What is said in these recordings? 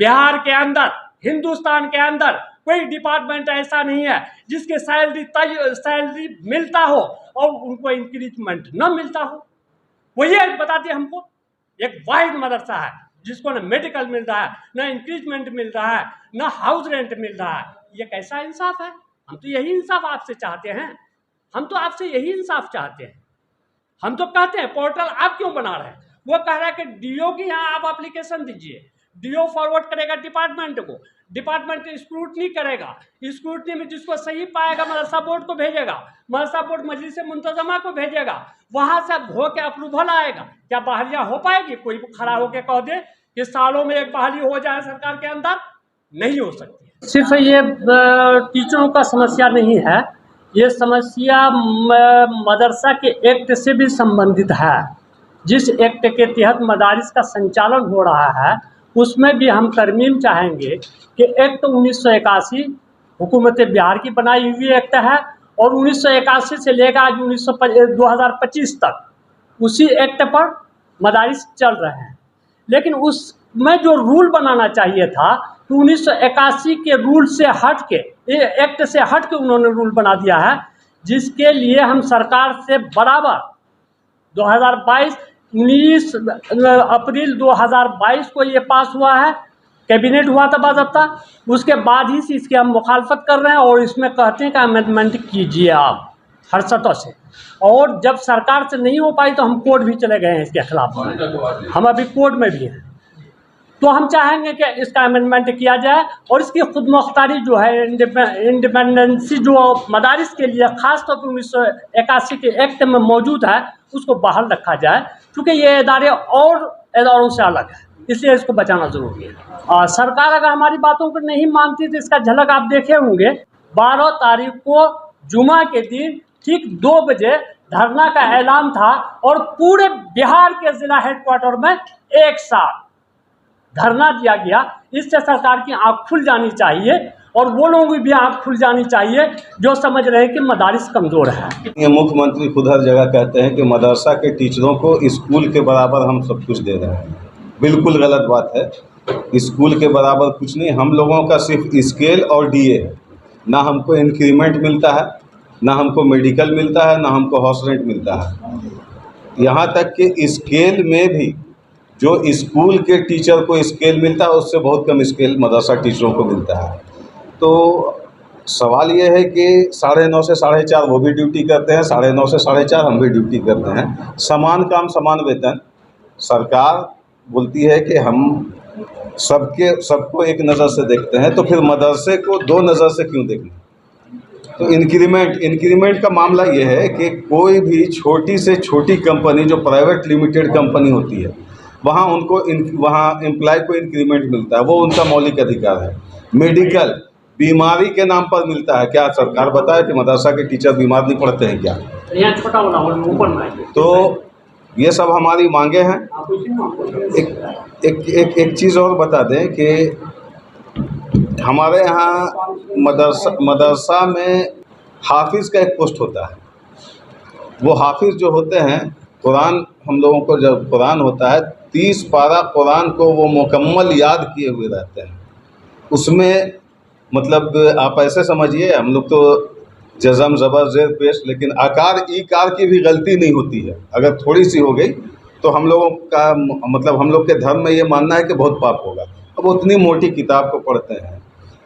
बिहार के अंदर, हिंदुस्तान के अंदर कोई डिपार्टमेंट ऐसा नहीं है जिसके सैलरी मिलता हो और उनको इंक्रीजमेंट न मिलता हो। वो ये बताते हमको एक वाहिद मदरसा है जिसको न मेडिकल मिल रहा है, न इंक्रीजमेंट मिल रहा है, न हाउस रेंट मिल रहा है। ये कैसा इंसाफ है? हम तो यही इंसाफ आपसे चाहते हैं, हम तो आपसे यही इंसाफ चाहते हैं। हम तो कहते हैं पोर्टल आप क्यों बना रहे हैं? वो कह रहा है कि डीओ की यहाँ आप एप्लीकेशन दीजिए, डीओ फॉरवर्ड करेगा डिपार्टमेंट को, डिपार्टमेंट स्क्रूटनी करेगा, स्क्रूटनी में जिसको सही पाएगा मदरसा बोर्ड को भेजेगा, मदरसा बोर्ड मजलिस मुंतजमा को भेजेगा, वहां से हो के अप्रूवल आएगा। क्या बहालियाँ हो पाएगी? कोई खड़ा होकर कह दे कि सालों में एक बहाली हो जाए सरकार के अंदर? नहीं हो सकती। सिर्फ ये टीचरों का समस्या नहीं है, ये समस्या मदरसा के एक्ट से भी संबंधित है। जिस एक्ट के तहत मदारिस का संचालन हो रहा है उसमें भी हम तरमीम चाहेंगे कि एक्ट 1981 हुकूमत बिहार की बनाई हुई एक्ट है और 1981 से लेकर आज 2025 तक उसी एक्ट पर मदारिस चल रहे हैं। लेकिन उसमें जो रूल बनाना चाहिए था तो 1981 के रूल से हट के, एक्ट से हट के उन्होंने रूल बना दिया है, जिसके लिए हम सरकार से बराबर 19 अप्रैल 2022 को ये पास हुआ है, कैबिनेट हुआ था बाज़ाब्ता, उसके बाद ही से इसकी हम मुखालफत कर रहे हैं और इसमें कहते हैं कि अमेंडमेंट कीजिए आप हरसतों से। और जब सरकार से नहीं हो पाई तो हम कोर्ट भी चले गए हैं इसके खिलाफ, हम अभी कोर्ट में भी हैं। तो हम चाहेंगे कि इसका अमेंडमेंट किया जाए और इसकी खुद मुख्तारी जो है, इंडिपेंडेंसी जो मदारिस के लिए ख़ास तौर पर 1981 के एक्ट में मौजूद है उसको बहाल रखा जाए, क्योंकि ये इदारे और इदारों से अलग है, इसलिए इसको बचाना ज़रूरी है। और सरकार अगर हमारी बातों को नहीं मानती तो इसका झलक आप देखे होंगे। 12 तारीख को जुमा के दिन ठीक 2 बजे धरना का ऐलान था और पूरे बिहार के ज़िला हेडक्वार्टर में एक साथ धरना दिया गया। इससे सरकार की आंख खुल जानी चाहिए और वो लोगों की भी आंख खुल जानी चाहिए जो समझ रहे हैं कि मदारिस कमज़ोर है। ये मुख्यमंत्री खुद हर जगह कहते हैं कि मदरसा के टीचरों को स्कूल के बराबर हम सब कुछ दे रहे हैं। बिल्कुल गलत बात है, स्कूल के बराबर कुछ नहीं। हम लोगों का सिर्फ स्केल और डीए है, ना हमको इंक्रीमेंट मिलता है, ना हमको मेडिकल मिलता है, ना हमको हाउस रेंट मिलता है। यहाँ तक कि स्केल में भी जो स्कूल के टीचर को स्केल मिलता है उससे बहुत कम स्केल मदरसा टीचरों को मिलता है। तो सवाल ये है कि 9:30 से 4:30 वो भी ड्यूटी करते हैं, 9:30 से 4:30 हम भी ड्यूटी करते हैं। समान काम समान वेतन। सरकार बोलती है कि हम सबको एक नज़र से देखते हैं, तो फिर मदरसे को 2 नज़र से क्यों देखना? तो इंक्रीमेंट का मामला ये है कि कोई भी छोटी से छोटी कंपनी जो प्राइवेट लिमिटेड कंपनी होती है वहाँ एम्प्लॉय को इंक्रीमेंट मिलता है, वो उनका मौलिक अधिकार है। मेडिकल बीमारी के नाम पर मिलता है। क्या सरकार बताए कि मदरसा के टीचर बीमार नहीं पड़ते हैं क्या? तो ये सब हमारी मांगे हैं। एक चीज़ और बता दें कि हमारे यहाँ मदरसा में हाफिज़ का एक पोस्ट होता है। वो हाफिज़ जो होते हैं, कुरान हम लोगों को जब कुरान होता है 30 पारा कुरान को वो मुकम्मल याद किए हुए रहते हैं। उसमें मतलब आप ऐसे समझिए, हम लोग तो जज़म ज़बर ज़ेर पेश, लेकिन आकार ईकार की भी गलती नहीं होती है। अगर थोड़ी सी हो गई तो हम लोगों का मतलब हम लोग के धर्म में ये मानना है कि बहुत पाप होगा। अब उतनी मोटी किताब को पढ़ते हैं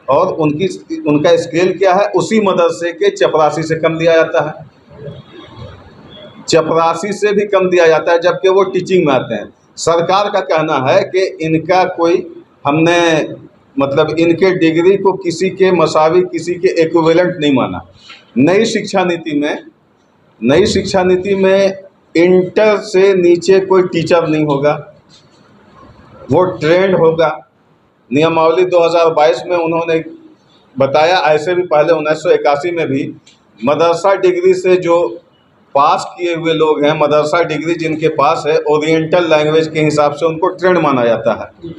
और उनका स्केल क्या है? उसी मदरसे के चपरासी से कम दिया जाता है, चपरासी से भी कम दिया जाता है, जबकि वो टीचिंग में आते हैं। सरकार का कहना है कि इनका कोई हमने मतलब इनके डिग्री को किसी के मसावी, किसी के इक्विवेलेंट नहीं माना। नई शिक्षा नीति में इंटर से नीचे कोई टीचर नहीं होगा, वो ट्रेंड होगा। नियमावली 2022 में उन्होंने बताया, ऐसे भी पहले 1981 में भी मदरसा डिग्री से जो पास किए हुए लोग हैं, मदरसा डिग्री जिनके पास है, ओरिएंटल लैंग्वेज के हिसाब से उनको ट्रेंड माना जाता है।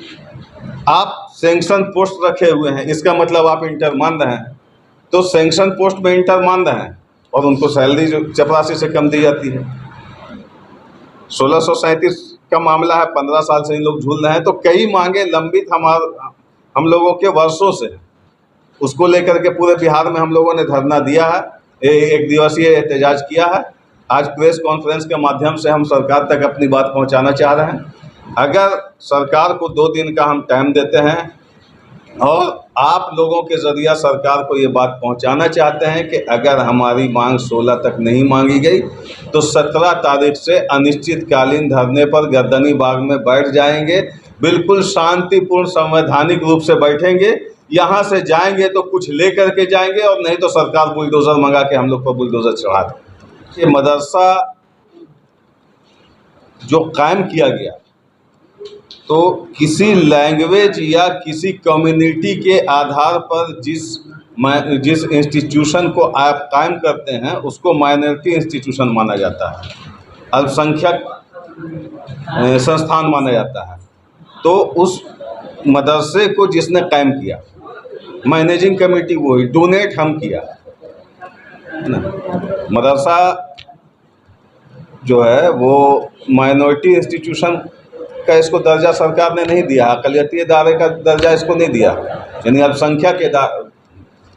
आप सैंक्शन पोस्ट रखे हुए हैं, इसका मतलब आप इंटर मान रहे हैं, तो सैंक्शन पोस्ट में इंटर मान रहे हैं और उनको सैलरी जो चपरासी से कम दी जाती है। 1637 का मामला है, 15 साल से इन लोग झूल रहे हैं। तो कई मांगे लंबित हम लोगों के वर्षों से है। उसको लेकर के पूरे बिहार में हम लोगों ने धरना दिया है, एक दिवसीय एहतजाज किया है। आज प्रेस कॉन्फ्रेंस के माध्यम से हम सरकार तक अपनी बात पहुंचाना चाह रहे हैं। अगर सरकार को 2 दिन का हम टाइम देते हैं और आप लोगों के ज़रिया सरकार को ये बात पहुंचाना चाहते हैं कि अगर हमारी मांग 16 तक नहीं मांगी गई तो 17 तारीख से अनिश्चितकालीन धरने पर गर्दनी बाग में बैठ जाएंगे। बिल्कुल शांतिपूर्ण संवैधानिक रूप से बैठेंगे। यहाँ से जाएंगे तो कुछ ले करके जाएंगे और नहीं तो सरकार बुलडोज़र मंगा के हम लोग को बुलडोज़र चढ़ा दें। ये मदरसा जो कायम किया गया तो किसी लैंग्वेज या किसी कम्युनिटी के आधार पर जिस इंस्टीट्यूशन को आप कायम करते हैं उसको माइनॉरिटी इंस्टीट्यूशन माना जाता है, अल्पसंख्यक संस्थान माना जाता है। तो उस मदरसे को जिसने कायम किया, मैनेजिंग कमेटी वही, डोनेट हम किया है ना। मदरसा जो है वो माइनॉरिटी इंस्टीट्यूशन का इसको दर्जा सरकार ने नहीं दिया, अक़लियती इदारे का दर्जा इसको नहीं दिया, यानी अल्पसंख्यक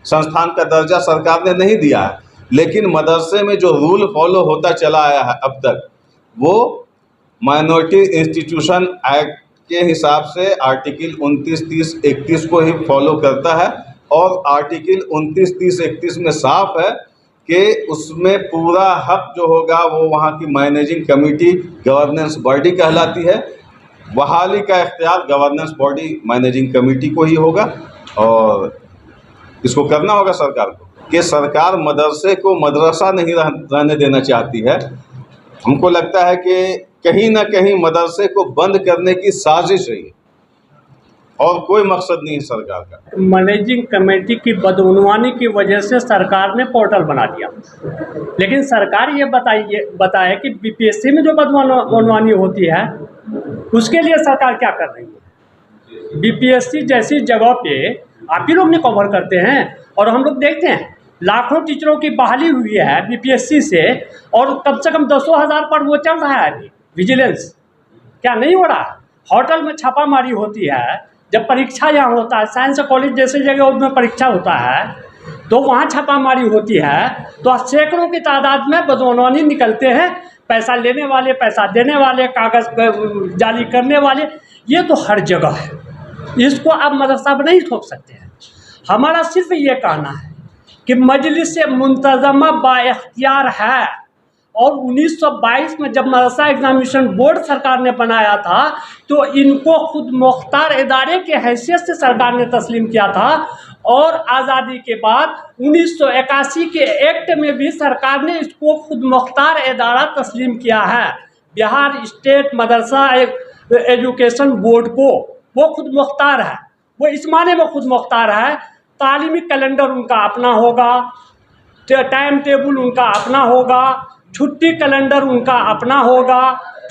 संस्थान का दर्जा सरकार ने नहीं दिया है। लेकिन मदरसे में जो रूल फॉलो होता चला आया है अब तक वो माइनॉरिटी इंस्टीट्यूशन एक्ट के हिसाब से आर्टिकल 29, 30, 31 को ही फॉलो करता है। और आर्टिकल 29, 30, 31 में साफ है कि उसमें पूरा हक जो होगा वो वहाँ की मैनेजिंग कमेटी गवर्नेंस बॉडी कहलाती है। बहाली का इख्तियार गवर्नेंस बॉडी मैनेजिंग कमेटी को ही होगा और इसको करना होगा सरकार को। कि सरकार मदरसे को मदरसा नहीं रहने देना चाहती है। हमको लगता है कि कहीं ना कहीं मदरसे को बंद करने की साजिश रही है और कोई मकसद नहीं है सरकार का। मैनेजिंग कमेटी की बदउनवानी की वजह से सरकार ने पोर्टल बना दिया, लेकिन सरकार ये बताए कि बीपीएससी में जो बदउनवानी होती है उसके लिए सरकार क्या कर रही है। बीपीएससी जैसी जगह पे आप ही लोग ने कवर करते हैं और हम लोग देखते हैं लाखों टीचरों की बहाली हुई है बीपीएससी से और कम से कम 10,000 पर वो चल रहा है अभी विजिलेंस। क्या नहीं हो रहा? होटल में छापामारी होती है, जब परीक्षा यहाँ होता है, साइंस कॉलेज जैसे जगह उसमें परीक्षा होता है तो वहाँ छापामारी होती है तो सैकड़ों की तादाद में बदउनवानी निकलते हैं। पैसा लेने वाले, पैसा देने वाले, कागज़ जाली करने वाले, ये तो हर जगह है। इसको आप मदरसा पर नहीं थोप सकते हैं। हमारा सिर्फ ये कहना है कि मजलिस मुंतज़मा बाइख्तियार है और 1922 में जब मदरसा एग्जामिनेशन बोर्ड सरकार ने बनाया था तो इनको खुद मुख्तार इदारे के हैसियत से सरकार ने तस्लीम किया था। और आज़ादी के बाद 1981 के एक्ट में भी सरकार ने इसको खुद मुख्तार इदारा तस्लीम किया है। बिहार स्टेट मदरसा एजुकेशन बोर्ड को वो खुद मुख्तार है। वो इस माने में खुद मुख्तार है, तालीमी कैलेंडर उनका अपना होगा, टाइम टेबल उनका अपना होगा, छुट्टी कैलेंडर उनका अपना होगा,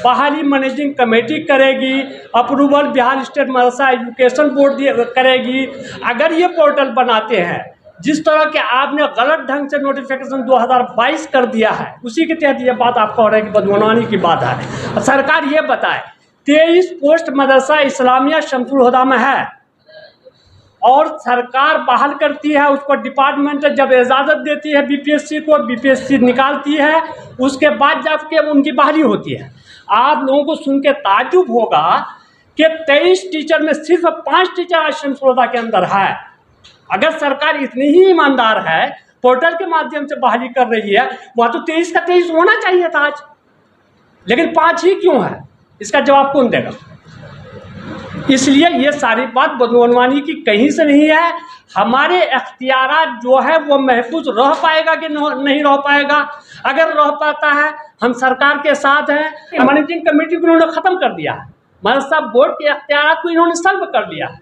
बहाली मैनेजिंग कमेटी करेगी, अप्रूवल बिहार स्टेट मदरसा एजुकेशन बोर्ड करेगी। अगर ये पोर्टल बनाते हैं जिस तरह के आपने गलत ढंग से नोटिफिकेशन 2022 कर दिया है उसी के तहत ये बात आप कह रहे हैं कि बदउनवानी की बात है। सरकार ये बताए 23 पोस्ट मदरसा इस्लामिया शमसुल हुदा में है और सरकार बहाल करती है उसको, डिपार्टमेंट जब इजाज़त देती है बीपीएससी को, बीपीएससी निकालती है, उसके बाद जाके उनकी बहाली होती है। आप लोगों को सुन के ताज्जुब होगा कि 23 टीचर में सिर्फ 5 टीचर आज शमसुल हुदा के अंदर है। अगर सरकार इतनी ही ईमानदार है, पोर्टल के माध्यम से बहाली कर रही है, वहाँ तो 23 का 23 होना चाहिए था आज, लेकिन 5 ही क्यों है? इसका जवाब कौन देगा? इसलिए ये सारी बात बदउनवानी की कहीं से नहीं है। हमारे इख्तियारात जो है वो महफूज रह पाएगा कि नहीं रह पाएगा? अगर रह पाता है हम सरकार के साथ हैं। मैनेजिंग कमेटी को इन्होंने ख़त्म कर दिया है, मदरसा बोर्ड के इख्तियारात को इन्होंने सल्ब कर दिया है।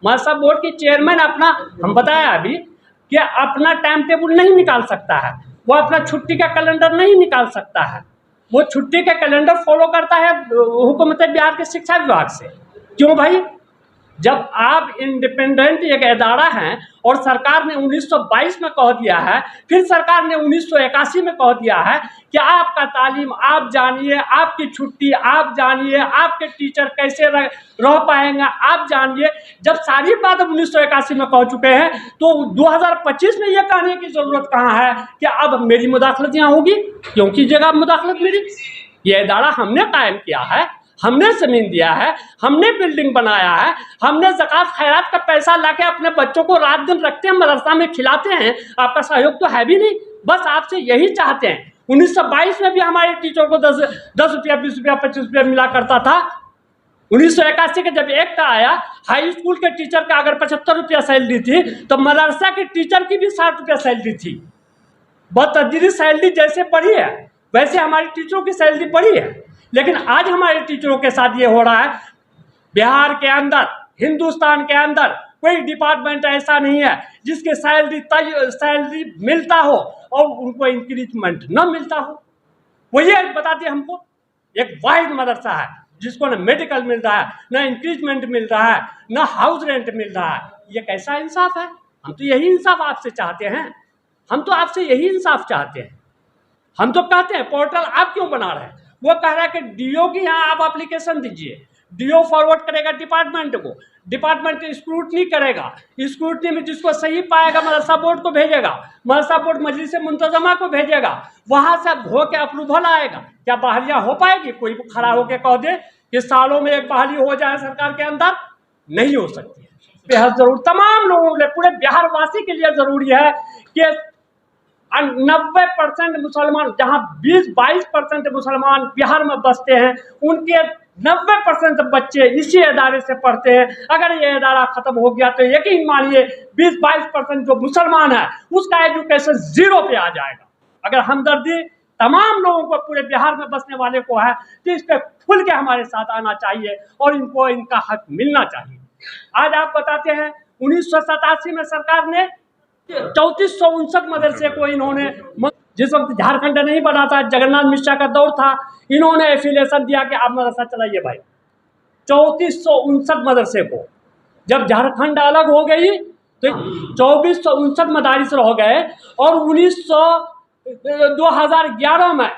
मदरसा बोर्ड के चेयरमैन अपना, हम बताया अभी कि अपना टाइम टेबल नहीं निकाल सकता है, वो अपना छुट्टी का कैलेंडर नहीं निकाल सकता है। वो छुट्टी का कैलेंडर फॉलो करता है हुकूमत बिहार के शिक्षा विभाग से। क्यों भाई? जब आप इंडिपेंडेंट एक इदारा हैं और सरकार ने 1922 में कह दिया है, फिर सरकार ने 1981 में कह दिया है कि आपका तालीम आप जानिए, आपकी छुट्टी आप जानिए, आपके टीचर कैसे रह पाएंगे आप जानिए। जब सारी बात 1981 में कह चुके हैं तो 2025 में यह कहने की जरूरत कहाँ है कि अब मेरी मुदाखलत यहाँ होगी? क्यों कीजिएगा मुदाखलत मेरी? यह इदारा हमने कायम किया है, हमने ज़मीन दिया है, हमने बिल्डिंग बनाया है, हमने ज़कात खैरात का पैसा लाके अपने बच्चों को रात दिन रखते हैं, मदरसा में खिलाते हैं। आपका सहयोग तो है भी नहीं, बस आपसे यही चाहते हैं। 1922 में भी हमारे टीचर को 10 रुपया, 20 रुपया, 25 रुपया मिला करता था। 1981 के जब एक्ट आया, हाई स्कूल के टीचर का अगर 75 रुपया सैलरी थी तो मदरसा के टीचर की भी 60 रुपया सैलरी थी। बतदरीज सैलरी जैसे बढ़ी है वैसे हमारे टीचरों की सैलरी बढ़ी है। लेकिन आज हमारे टीचरों के साथ ये हो रहा है, बिहार के अंदर, हिंदुस्तान के अंदर कोई डिपार्टमेंट ऐसा नहीं है जिसके सैलरी मिलता हो और उनको इंक्रीजमेंट न मिलता हो। वो ये बताते हमको एक वाहिद मदरसा है जिसको न मेडिकल मिल रहा है, न इंक्रीजमेंट मिल रहा है, न हाउस रेंट मिल रहा है। ये कैसा इंसाफ है? हम तो यही इंसाफ आपसे चाहते हैं, हम तो आपसे यही इंसाफ चाहते हैं। हम तो कहते हैं पोर्टल आप क्यों बना रहे हैं? वो कह रहा है कि डीओ की यहाँ आप एप्लीकेशन दीजिए, डीओ फॉरवर्ड करेगा डिपार्टमेंट को, डिपार्टमेंट स्क्रूटनी करेगा, स्क्रूटनी में जिसको सही पाएगा मदरसा बोर्ड को भेजेगा, मदरसा बोर्ड मजलिस मुंतजमा को भेजेगा, वहाँ से हो के अप्रूवल आएगा। क्या बहालियाँ हो पाएगी? कोई खड़ा होकर कह दे कि सालों में एक बहाली हो जाए सरकार के अंदर? नहीं हो सकती है। बेहद जरूर तमाम लोगों के लिए, पूरे बिहार वासी के लिए ज़रूरी है कि 90% मुसलमान, जहाँ 20-22% मुसलमान बिहार में बसते हैं, उनके 90% बच्चे इसी इदारे से पढ़ते हैं। अगर ये इदारा ख़त्म हो गया तो यकीन मानिए 20-22% जो मुसलमान है उसका एजुकेशन 0 पे आ जाएगा। अगर हमदर्दी तमाम लोगों को, पूरे बिहार में बसने वाले को है तो इस पर खुल के हमारे साथ आना चाहिए और इनको इनका हक मिलना चाहिए। आज आप बताते हैं 1987 में सरकार ने 3459 मदरसे को इन्होंने, जिस वक्त झारखंड नहीं बना था, जगन्नाथ मिश्रा का दौर था, इन्होंने एफिलिएशन दिया कि आप मदरसा चलाइए भाई। 3459 मदरसे को जब झारखंड अलग हो गई तो 2459 मदारिस रह गए और 2011 में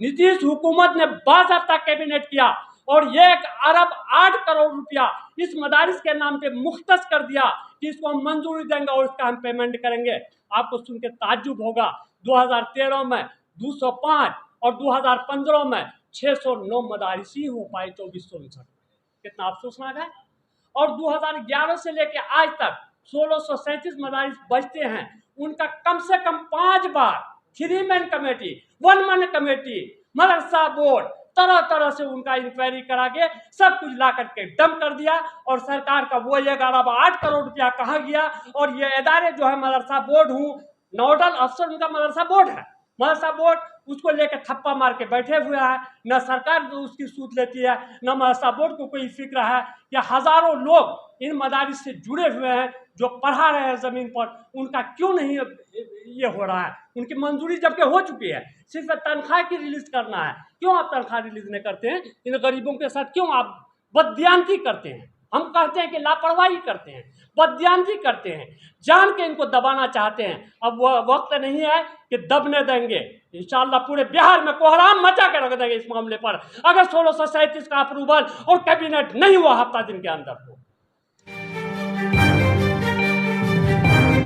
नीतीश हुकूमत ने बाज़ाब्ता कैबिनेट किया और 1 अरब 8 करोड़ रुपया इस मदारिस के नाम पे मुख्तस कर दिया कि इसको हम मंजूरी देंगे और इसका हम पेमेंट करेंगे। आपको सुन के ताज्जुब होगा, 2013 में 205 और 2015 में 609 मदारिस ही हो पाए 2459। कितना अफसोसनाक है। और 2011 से लेके आज तक 1637 मदारिस बचते हैं। उनका कम से कम 5 बार 3 मैन कमेटी, 1 मैन कमेटी, मदरसा बोर्ड तरह तरह से उनका इंक्वायरी करा के सब कुछ ला करके डंप कर दिया और सरकार का वो 1 अरब 8 करोड़ रुपया कहाँ गया। और ये इदारे जो है, मदरसा बोर्ड हूँ, नोडल अफसर उनका मदरसा बोर्ड है, मदरसा बोर्ड उसको लेकर थप्पा मार के बैठे हुए हैं। न सरकार जो उसकी सूद लेती है, न मदरसा बोर्ड को कोई फिक्र है कि हज़ारों लोग इन मदारिस से जुड़े हुए हैं जो पढ़ा रहे हैं ज़मीन पर, उनका क्यों नहीं ये हो रहा है? उनकी मंजूरी जबकि हो चुकी है, सिर्फ तनख्वाह की रिलीज़ करना है। क्यों आप तनख्वाह रिलीज़ नहीं करते हैं? इन गरीबों के साथ क्यों आप बददियानती करते हैं? हम कहते हैं कि लापरवाही करते हैं, बददियानती करते हैं, जान के इनको दबाना चाहते हैं। अब वह वक्त नहीं है कि दबने देंगे। इंशाअल्लाह पूरे बिहार में कोहराम मचा के रख देंगे इस मामले पर, अगर 1637 का अप्रूवल और कैबिनेट नहीं हुआ हफ्ता दिन के अंदर हो।